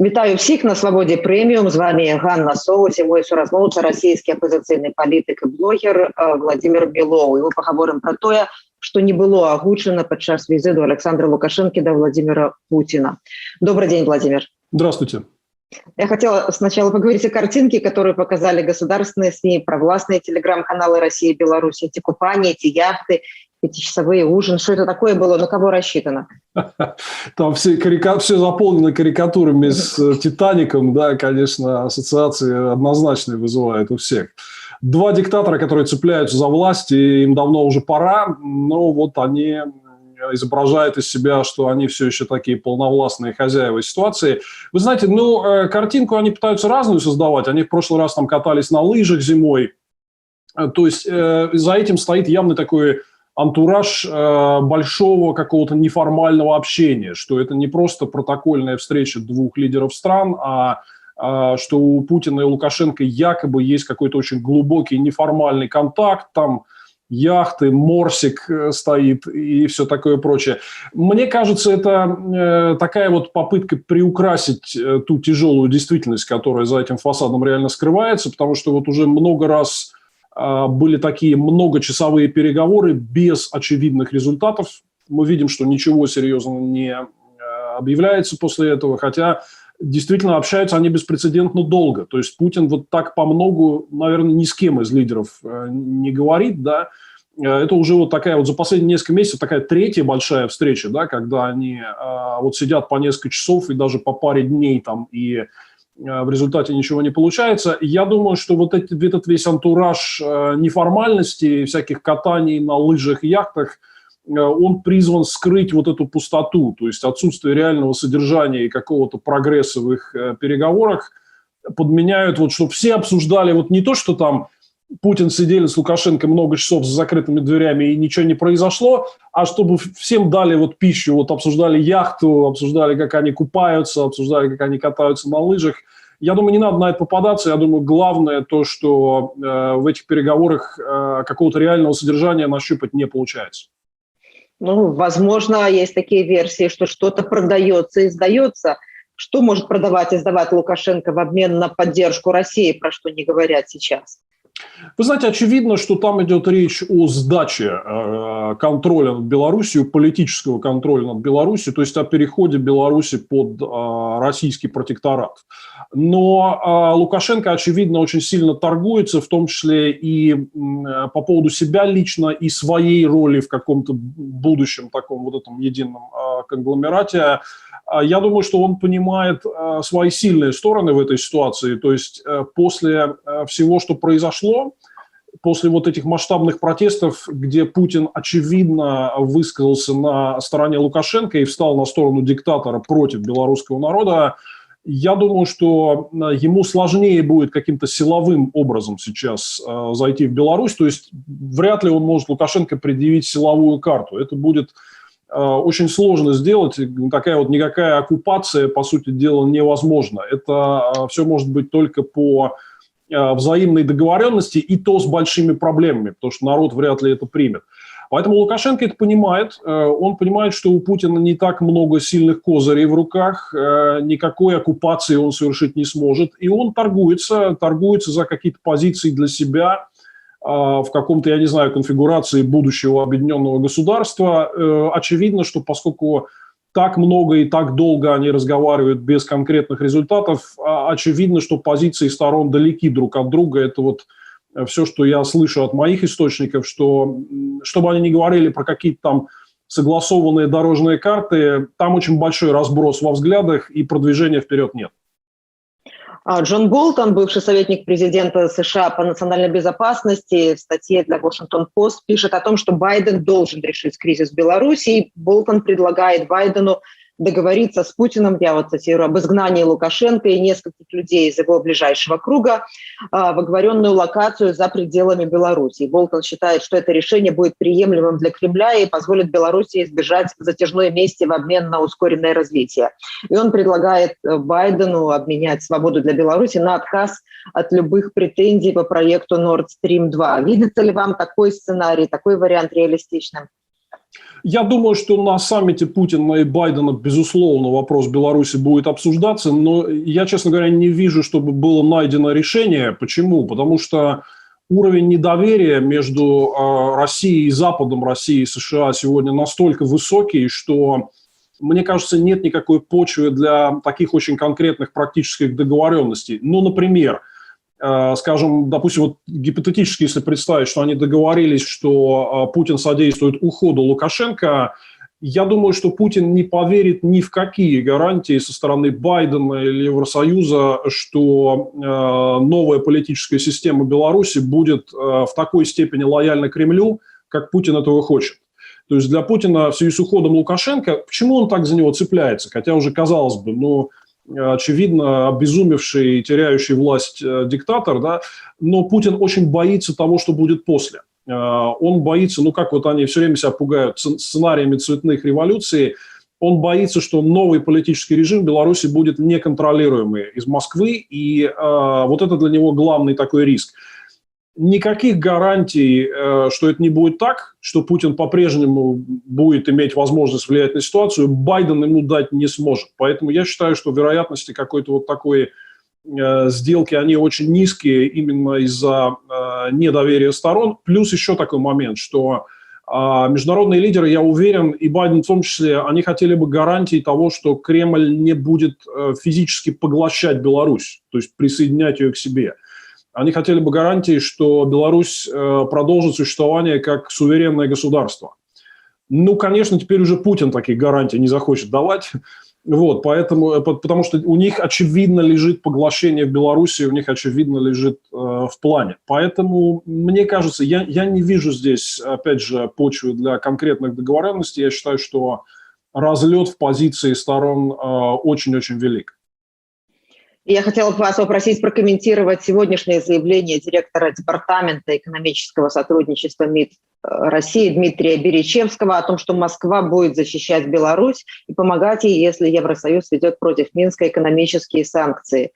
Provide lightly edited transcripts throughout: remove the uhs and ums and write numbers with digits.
Вітаю всіх на Свободе Премиум. С вами Ганна Соус и мой суразмоўца, российский оппозиционный политик и блогер Владимир Белоў. И мы поговорим про то, что не было агучено падчас визиту Александра Лукашенко до Владимира Путина. Добрый день, Владимир. Здравствуйте. Я хотела сначала поговорить о картинке, которую показали государственные СМИ, провластные телеграм-каналы России и Беларуси. Эти купания, эти яхты, пятичасовые ужин. Что это такое было? На кого рассчитано? Там все заполнено карикатурами с «Титаником». Да, конечно, ассоциации однозначные вызывают у всех. Два диктатора, которые цепляются за власть, и им давно уже пора, но вот они изображают из себя, что они все еще такие полновластные хозяева ситуации. Вы знаете, картинку они пытаются разную создавать. Они в прошлый раз там катались на лыжах зимой. То есть за этим стоит явно такой антураж большого какого-то неформального общения, что это не просто протокольная встреча двух лидеров стран, а что у Путина и Лукашенко якобы есть какой-то очень глубокий неформальный контакт, там яхты, морсик стоит и все такое прочее. Мне кажется, это такая вот попытка приукрасить ту тяжелую действительность, которая за этим фасадом реально скрывается, потому что вот уже много раз были такие многочасовые переговоры без очевидных результатов. Мы видим, что ничего серьезного не объявляется после этого, хотя действительно общаются они беспрецедентно долго. То есть Путин вот так по многу, наверное, ни с кем из лидеров не говорит, да. Это уже вот такая вот за последние несколько месяцев такая третья большая встреча, да, когда они вот сидят по несколько часов и даже по паре дней там и в результате ничего не получается. Я думаю, что вот этот весь антураж неформальности, всяких катаний на лыжах и яхтах, он призван скрыть вот эту пустоту, то есть отсутствие реального содержания и какого-то прогресса в их переговорах подменяют, вот, чтобы все обсуждали вот не то, что там Путин сидели с Лукашенко много часов за закрытыми дверями и ничего не произошло, а чтобы всем дали вот пищу, вот обсуждали яхту, обсуждали, как они купаются, обсуждали, как они катаются на лыжах. Я думаю, не надо на это попадаться. Я думаю, главное то, что в этих переговорах какого-то реального содержания нащупать не получается. Возможно, есть такие версии, что что-то продается и сдается. Что может продавать и сдавать Лукашенко в обмен на поддержку России, про что не говорят сейчас? Вы знаете, очевидно, что там идет речь о сдаче контроля над Белоруссией, политического контроля над Белоруссией, то есть о переходе Беларуси под российский протекторат. Но Лукашенко, очевидно, очень сильно торгуется, в том числе и по поводу себя лично, и своей роли в каком-то будущем таком вот этом едином конгломерате. Я думаю, что он понимает свои сильные стороны в этой ситуации. То есть после всего, что произошло, после вот этих масштабных протестов, где Путин, очевидно, высказался на стороне Лукашенко и встал на сторону диктатора против белорусского народа, я думаю, что ему сложнее будет каким-то силовым образом сейчас зайти в Беларусь. То есть вряд ли он может Лукашенко предъявить силовую карту. Это будет очень сложно сделать. Такая вот никакая оккупация, по сути дела, невозможна. Это все может быть только по взаимной договоренности, и то с большими проблемами, потому что народ вряд ли это примет. Поэтому Лукашенко это понимает. Он понимает, что у Путина не так много сильных козырей в руках, никакой оккупации он совершить не сможет. И он торгуется за какие-то позиции для себя, в каком-то, я не знаю, конфигурации будущего объединенного государства. Очевидно, что поскольку так много и так долго они разговаривают без конкретных результатов, очевидно, что позиции сторон далеки друг от друга. Это вот все, что я слышу от моих источников, что, чтобы они не говорили про какие-то там согласованные дорожные карты, там очень большой разброс во взглядах и продвижения вперед нет. Джон Болтон, бывший советник президента США по национальной безопасности, в статье для Washington Post пишет о том, что Байден должен решить кризис в Беларуси. И Болтон предлагает Байдену договориться с Путиным, я вот цитирую, об изгнании Лукашенко и нескольких людей из его ближайшего круга в оговоренную локацию за пределами Беларуси. Болтон считает, что это решение будет приемлемым для Кремля и позволит Беларуси избежать затяжной мести в обмен на ускоренное развитие. И он предлагает Байдену обменять свободу для Беларуси на отказ от любых претензий по проекту Nord Stream 2. Видится ли вам такой сценарий, такой вариант реалистичным? Я думаю, что на саммите Путина и Байдена, безусловно, вопрос Беларуси будет обсуждаться, но я, честно говоря, не вижу, чтобы было найдено решение. Почему? Потому что уровень недоверия между Россией и Западом, Россией и США сегодня настолько высокий, что, мне кажется, нет никакой почвы для таких очень конкретных практических договоренностей. Ну, например, скажем, допустим, вот гипотетически, если представить, что они договорились, что Путин содействует уходу Лукашенко, я думаю, что Путин не поверит ни в какие гарантии со стороны Байдена или Евросоюза, что новая политическая система Беларуси будет в такой степени лояльна Кремлю, как Путин этого хочет. То есть для Путина в связи с уходом Лукашенко, почему он так за него цепляется? Хотя уже, казалось бы, очевидно, обезумевший и теряющий власть диктатор, да, но Путин очень боится того, что будет после. Он боится, как вот они все время себя пугают сценариями цветных революций, он боится, что новый политический режим в Беларуси будет неконтролируемый из Москвы, и вот это для него главный такой риск. Никаких гарантий, что это не будет так, что Путин по-прежнему будет иметь возможность влиять на ситуацию, Байден ему дать не сможет. Поэтому я считаю, что вероятности какой-то вот такой сделки, они очень низкие именно из-за недоверия сторон. Плюс еще такой момент, что международные лидеры, я уверен, и Байден в том числе, они хотели бы гарантий того, что Кремль не будет физически поглощать Беларусь, то есть присоединять ее к себе. Они хотели бы гарантии, что Беларусь продолжит существование как суверенное государство. Конечно, теперь уже Путин такие гарантии не захочет давать. Вот, потому что у них, очевидно, лежит поглощение в Беларуси, у них, очевидно, лежит в плане. Поэтому, мне кажется, я не вижу здесь, опять же, почвы для конкретных договоренностей. Я считаю, что разлет в позиции сторон очень-очень велик. Я хотела бы вас попросить прокомментировать сегодняшнее заявление директора Департамента экономического сотрудничества МИД России Дмитрия Беречевского о том, что Москва будет защищать Беларусь и помогать ей, если Евросоюз ведет против Минска экономические санкции.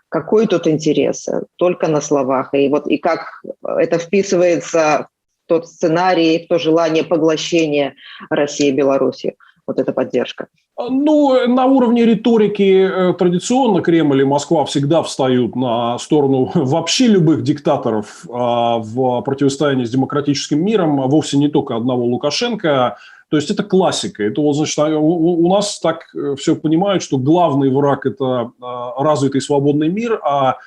Какой тут интерес? Только на словах. И как это вписывается в тот сценарий, в то желание поглощения России и Беларуси? Вот эта поддержка. На уровне риторики традиционно Кремль и Москва всегда встают на сторону вообще любых диктаторов в противостоянии с демократическим миром, а вовсе не только одного Лукашенко. То есть это классика. Это значит, у нас так все понимают, что главный враг – это развитый свободный мир, а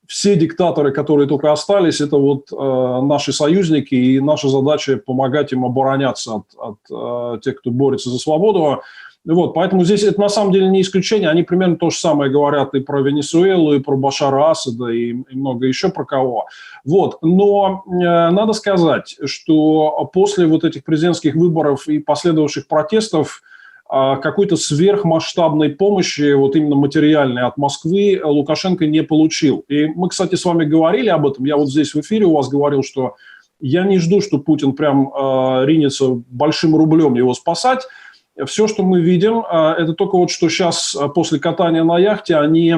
все диктаторы, которые только остались, это вот наши союзники, и наша задача помогать им обороняться от тех, кто борется за свободу. Вот, поэтому здесь это на самом деле не исключение. Они примерно то же самое говорят и про Венесуэлу, и про Башара Асада, и много еще про кого. Вот. Но надо сказать, что после вот этих президентских выборов и последовавших протестов какой-то сверхмасштабной помощи, вот именно материальной от Москвы, Лукашенко не получил. И мы, кстати, с вами говорили об этом. Я вот здесь в эфире у вас говорил, что я не жду, что Путин прям ринется большим рублем его спасать. Все, что мы видим, это только вот что сейчас после катания на яхте они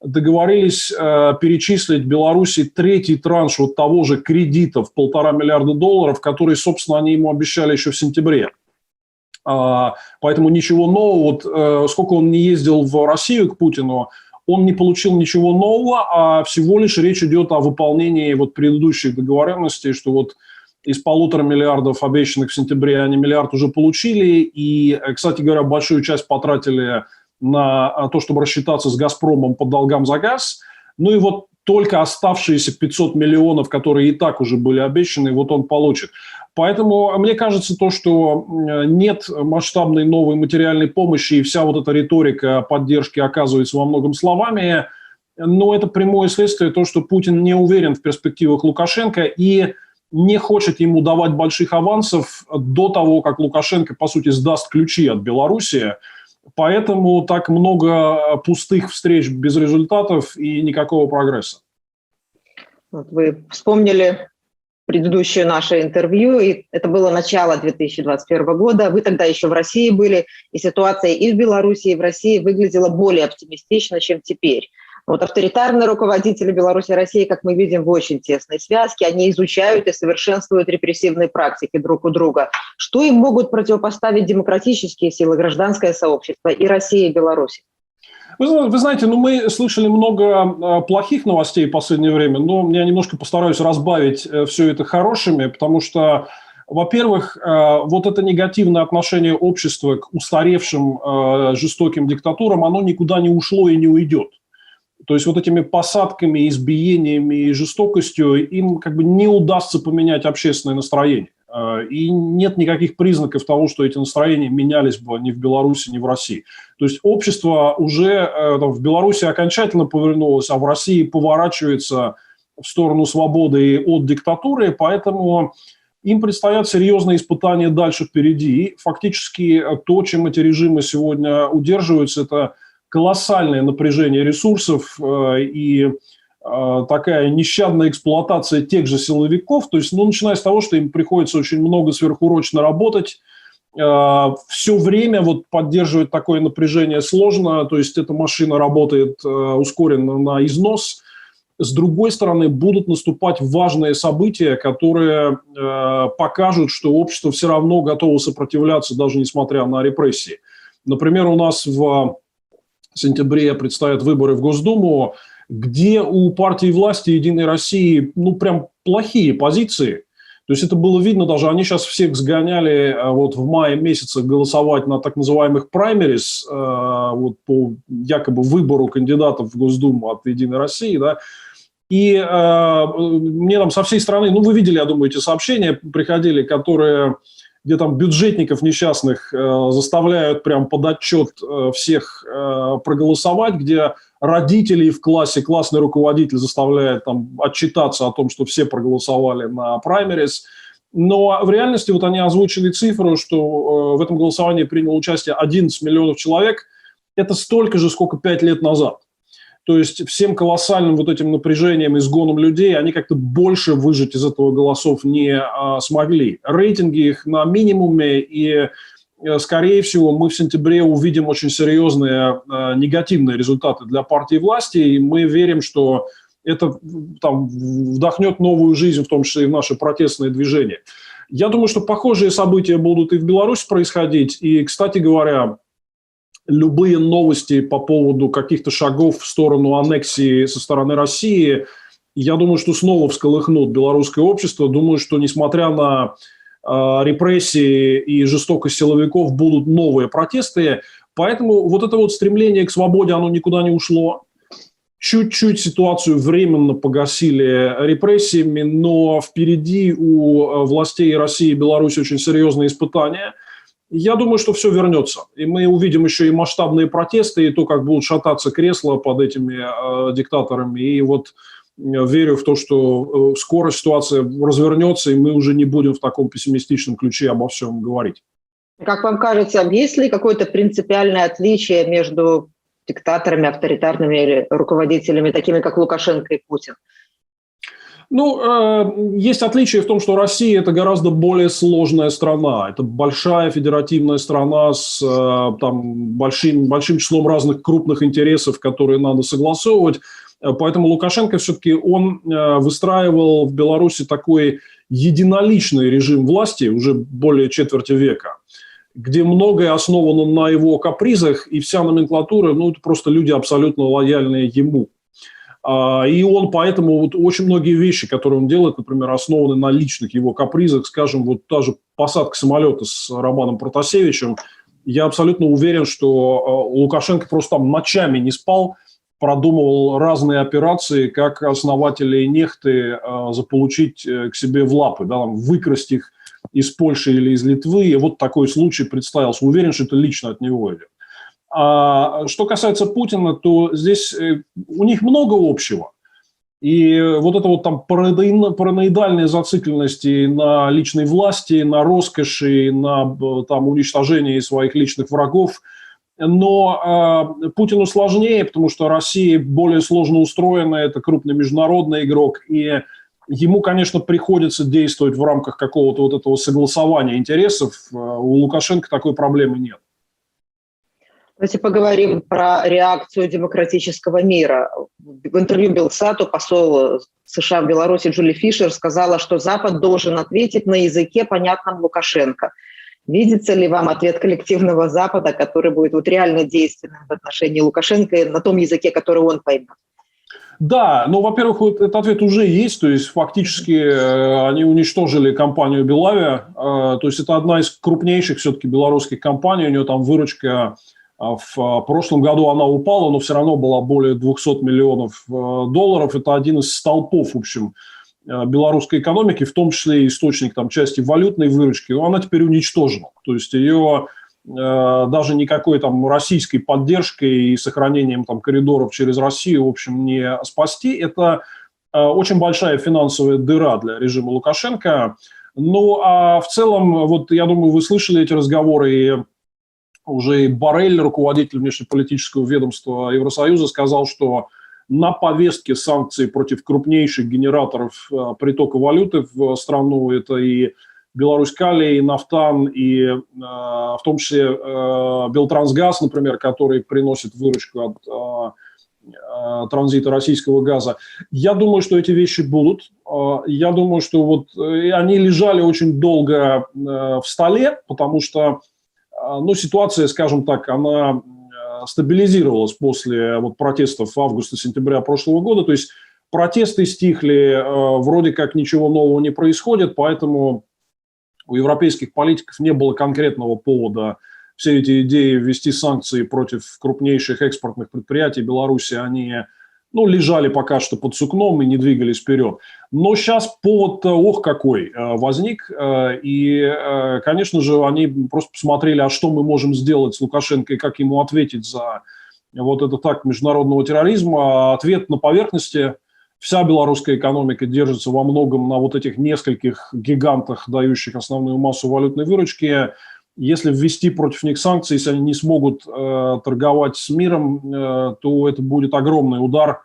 договорились перечислить Беларуси третий транш вот того же кредита в $1,5 миллиарда, который, собственно, они ему обещали еще в сентябре. Поэтому ничего нового. Вот сколько он не ездил в Россию к Путину, он не получил ничего нового, а всего лишь речь идет о выполнении вот предыдущих договоренностей, что вот из 1,5 миллиарда обещанных в сентябре они миллиард уже получили. И, кстати говоря, большую часть потратили на то, чтобы рассчитаться с «Газпромом» по долгам за газ. Ну и вот только оставшиеся 500 миллионов, которые и так уже были обещаны, вот он получит. Поэтому мне кажется, то, что нет масштабной новой материальной помощи, и вся вот эта риторика поддержки оказывается во многом словами, но это прямое следствие того, что Путин не уверен в перспективах Лукашенко и не хочет ему давать больших авансов до того, как Лукашенко, по сути, сдаст ключи от Беларуси. Поэтому так много пустых встреч без результатов и никакого прогресса. Вот вы вспомнили предыдущее наше интервью, и это было начало 2021 года. Вы тогда еще в России были, и ситуация и в Беларуси, и в России выглядела более оптимистично, чем теперь. Вот авторитарные руководители Беларуси и России, как мы видим, в очень тесной связке. Они изучают и совершенствуют репрессивные практики друг у друга. Что им могут противопоставить демократические силы, гражданское сообщество и Россия, и Беларусь? Вы знаете, мы слышали много плохих новостей в последнее время, но я немножко постараюсь разбавить все это хорошими, потому что, во-первых, вот это негативное отношение общества к устаревшим жестоким диктатурам, оно никуда не ушло и не уйдет. То есть вот этими посадками, избиениями и жестокостью им как бы не удастся поменять общественное настроение. И нет никаких признаков того, что эти настроения менялись бы ни в Беларуси, ни в России. То есть общество уже в Беларуси окончательно повернулось, а в России поворачивается в сторону свободы и от диктатуры, поэтому им предстоят серьезные испытания дальше впереди. И фактически то, чем эти режимы сегодня удерживаются, это колоссальное напряжение ресурсов и такая нещадная эксплуатация тех же силовиков, то есть, начиная с того, что им приходится очень много сверхурочно работать, все время вот поддерживать такое напряжение сложно, то есть эта машина работает ускоренно на износ. С другой стороны, будут наступать важные события, которые покажут, что общество все равно готово сопротивляться, даже несмотря на репрессии. Например, у нас в сентябре предстоят выборы в Госдуму, где у партии власти «Единой России» прям плохие позиции. То есть это было видно даже, они сейчас всех сгоняли вот в мае месяце голосовать на так называемых праймерис, вот по якобы выбору кандидатов в Госдуму от «Единой России», да. И мне там со всей страны, вы видели, я думаю, эти сообщения приходили, которые, где там бюджетников несчастных заставляют прям под отчет всех проголосовать, где родителей в классе, классный руководитель заставляет там отчитаться о том, что все проголосовали на праймерис. Но в реальности вот они озвучили цифру, что в этом голосовании приняло участие 11 миллионов человек. Это столько же, сколько 5 лет назад. То есть всем колоссальным вот этим напряжением и сгоном людей они как-то больше выжать из этого голосов не смогли. Рейтинги их на минимуме, и, скорее всего, мы в сентябре увидим очень серьезные негативные результаты для партии власти, и мы верим, что это там вдохнет новую жизнь, в том числе и в наши протестные движения. Я думаю, что похожие события будут и в Беларуси происходить, и, кстати говоря, любые новости по поводу каких-то шагов в сторону аннексии со стороны России, я думаю, что снова всколыхнут белорусское общество. Думаю, что несмотря на репрессии и жестокость силовиков, будут новые протесты. Поэтому вот это вот стремление к свободе, оно никуда не ушло. Чуть-чуть ситуацию временно погасили репрессиями, но впереди у властей России и Беларуси очень серьезные испытания. Я думаю, что все вернется. И мы увидим еще и масштабные протесты, и то, как будут шататься кресла под этими диктаторами. И вот верю в то, что скоро ситуация развернется, и мы уже не будем в таком пессимистичном ключе обо всем говорить. Как вам кажется, есть ли какое-то принципиальное отличие между диктаторами, авторитарными руководителями, такими как Лукашенко и Путин? Есть отличие в том, что Россия – это гораздо более сложная страна. Это большая федеративная страна с большим числом разных крупных интересов, которые надо согласовывать. Поэтому Лукашенко все-таки он выстраивал в Беларуси такой единоличный режим власти уже более четверти века, где многое основано на его капризах, и вся номенклатура, это просто люди абсолютно лояльные ему. И он поэтому очень многие вещи, которые он делает, например, основаны на личных его капризах, скажем, вот та же посадка самолета с Романом Протасевичем, я абсолютно уверен, что Лукашенко просто там ночами не спал, продумывал разные операции, как основатели нехты заполучить к себе в лапы, выкрасть их из Польши или из Литвы, и вот такой случай представился. Уверен, что это лично от него идет. А что касается Путина, то здесь у них много общего. И вот это вот там параноидальные зацикленности на личной власти, на роскоши, на уничтожении своих личных врагов. Но Путину сложнее, потому что Россия более сложно устроена, это крупный международный игрок, и ему, конечно, приходится действовать в рамках какого-то вот этого согласования интересов. У Лукашенко такой проблемы нет. Давайте поговорим про реакцию демократического мира. В интервью Белсату посол США в Беларуси Джули Фишер сказала, что Запад должен ответить на языке, понятном Лукашенко. Видится ли вам ответ коллективного Запада, который будет реально действенным в отношении Лукашенко на том языке, который он поймет? Да, ну, во-первых, вот этот ответ уже есть, то есть фактически они уничтожили компанию Белавия, то есть это одна из крупнейших все-таки белорусских компаний, у нее там выручка в прошлом году она упала, но все равно была более 200 миллионов долларов, это один из столпов, в общем, белорусской экономики, в том числе и источник там части валютной выручки, она теперь уничтожена, то есть ее даже никакой там российской поддержкой и сохранением там коридоров через Россию, в общем, не спасти. Это очень большая финансовая дыра для режима Лукашенко. Ну, а в целом, вот я думаю, вы слышали эти разговоры, и уже и Боррель, руководитель внешнеполитического ведомства Евросоюза, сказал, что на повестке санкций против крупнейших генераторов притока валюты в страну, это и Беларусь-Калий, и Нафтан, и в том числе Белтрансгаз, например, который приносит выручку от транзита российского газа. Я думаю, что эти вещи будут. Я думаю, что вот они лежали очень долго в столе, потому что ну, ситуация, скажем так, она стабилизировалась после вот протестов августа-сентября прошлого года. То есть протесты стихли, вроде как ничего нового не происходит, поэтому у европейских политиков не было конкретного повода все эти идеи ввести санкции против крупнейших экспортных предприятий Беларуси, они лежали пока что под сукном и не двигались вперед. Но сейчас повод, какой, возник. И, конечно же, они просто посмотрели, а что мы можем сделать с Лукашенко и как ему ответить за вот этот акт международного терроризма. Ответ на поверхности. Вся белорусская экономика держится во многом на вот этих нескольких гигантах, дающих основную массу валютной выручки. Если ввести против них санкции, если они не смогут торговать с миром, то это будет огромный удар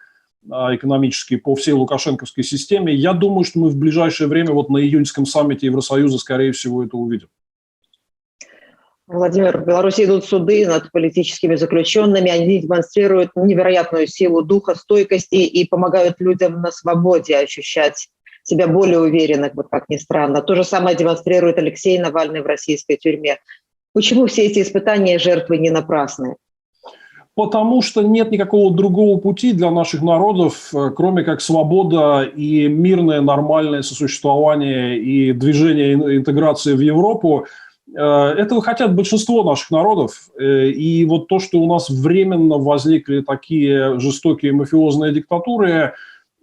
экономический по всей лукашенковской системе. Я думаю, что мы в ближайшее время вот на июньском саммите Евросоюза, скорее всего, это увидим. Владимир, в Беларуси идут суды над политическими заключенными. Они демонстрируют невероятную силу духа, стойкости и помогают людям на свободе ощущать себя более уверенных, вот как ни странно. То же самое демонстрирует Алексей Навальный в российской тюрьме. Почему все эти испытания и жертвы не напрасны? Потому что нет никакого другого пути для наших народов, кроме как свобода и мирное, нормальное сосуществование и движение интеграции в Европу. Этого хотят большинство наших народов. И вот то, что у нас временно возникли такие жестокие мафиозные диктатуры,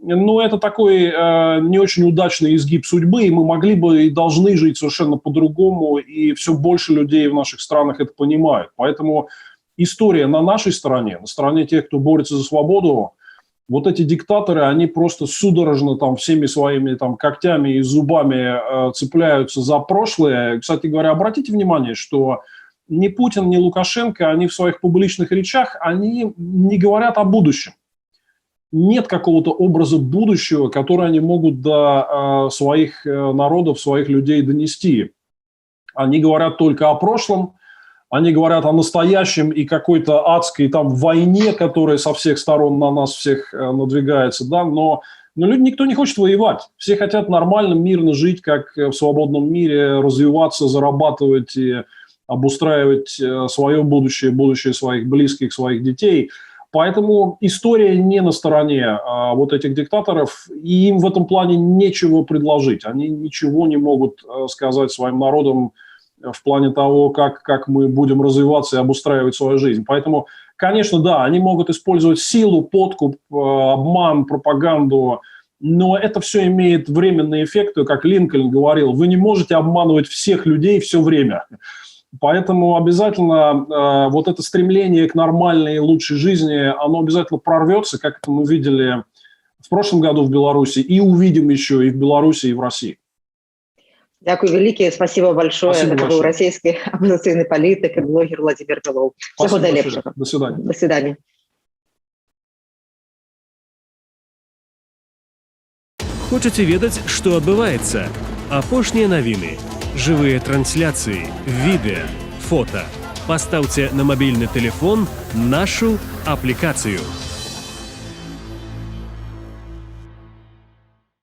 это такой не очень удачный изгиб судьбы, и мы могли бы и должны жить совершенно по-другому, и все больше людей в наших странах это понимают. Поэтому история на нашей стороне, на стороне тех, кто борется за свободу. Вот эти диктаторы, они просто судорожно там всеми своими там когтями и зубами цепляются за прошлое. Кстати говоря, обратите внимание, что ни Путин, ни Лукашенко, они в своих публичных речах, они не говорят о будущем. Нет какого-то образа будущего, который они могут до своих народов, своих людей донести. Они говорят только о прошлом. Они говорят о настоящем и какой-то адской там войне, которая со всех сторон на нас всех надвигается, да, но никто не хочет воевать. Все хотят нормально, мирно жить, как в свободном мире, развиваться, зарабатывать и обустраивать свое будущее, будущее своих близких, своих детей. Поэтому история не на стороне вот этих диктаторов, и им в этом плане нечего предложить. Они ничего не могут сказать своим народам в плане того, как мы будем развиваться и обустраивать свою жизнь. Поэтому, конечно, да, они могут использовать силу, подкуп, обман, пропаганду, но это все имеет временные эффекты, как Линкольн говорил, вы не можете обманывать всех людей все время. Поэтому обязательно вот это стремление к нормальной и лучшей жизни, оно обязательно прорвется, как это мы видели в прошлом году в Беларуси, и увидим еще и в Беларуси, и в России. Дякую велике, спасибо большое. Спасибо Это был российский оппозиционный политик и блогер Владимир Белов. Всего наилепшего. До свидания. До свидания. Хочаце ведаць, што адбываецца? Апошнія навіны, жывыя трансляцыі, відэа, фота. Пастаўце на мабільны тэлефон нашу аплікацыю.